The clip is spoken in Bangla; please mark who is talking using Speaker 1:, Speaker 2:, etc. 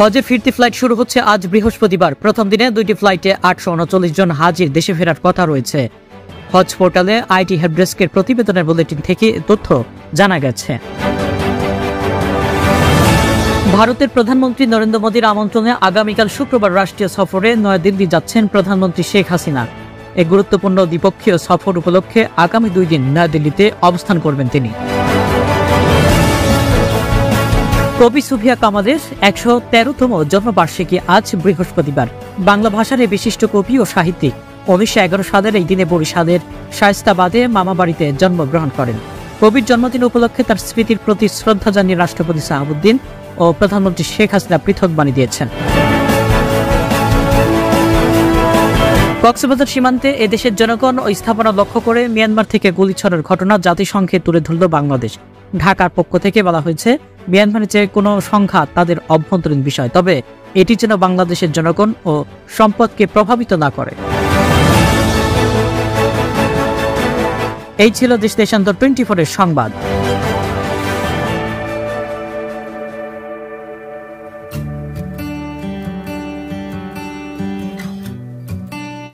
Speaker 1: হজে ফিরতি ফ্লাইট শুরু হচ্ছে আজ বৃহস্পতিবার। প্রথম দিনে 2টি ফ্লাইটে 839 জন হাজির দেশে ফেরার কথা রয়েছে। হজ পোর্টালে আইটি হেল্পডেস্কের প্রতিবেদনের বুলেটিন থেকে তথ্য জানা গেছে। ভারতের প্রধানমন্ত্রী নরেন্দ্র মোদীর আমন্ত্রণে আগামীকাল শুক্রবার রাষ্ট্রীয় সফরে নয়াদিল্লি যাচ্ছেন প্রধানমন্ত্রী শেখ হাসিনা। এক গুরুত্বপূর্ণ দ্বিপক্ষীয় সফর উপলক্ষে আগামী 2 দিন নয়াদিল্লিতে অবস্থান করবেন তিনি। কবি সুফিয়া কামালের 113তম জন্মবার্ষিকী আজ বৃহস্পতিবার। বাংলা ভাষার এই বিশিষ্ট কবি ও সাহিত্যিক 1911 সালের এই দিনে বরিশালের শায়েস্তাবাদে মামাবাড়িতে জন্মগ্রহণ করেন। কবির জন্মদিন উপলক্ষে তার স্মৃতির প্রতি শ্রদ্ধা জানিয়ে রাষ্ট্রপতি শাহাবুদ্দিন ও প্রধানমন্ত্রী শেখ হাসিনা পৃথক বাণী দিয়েছেন। কক্সবাজার সীমান্তে এদেশের জনগণ ও স্থাপনা লক্ষ্য করে মিয়ানমার থেকে গুলি ছড়ার ঘটনা জাতিসংঘে তুলে ধরল বাংলাদেশ। ঢাকার পক্ষ থেকে বলা হয়েছে, মিয়ানমারের যে কোনো সংঘাত তাদের অভ্যন্তরীণ বিষয়, তবে এটি যেন বাংলাদেশের জনগণ ও সম্পদকে প্রভাবিত না করে। এই ছিল দেশ দেশান্তর 24-এর সংবাদ।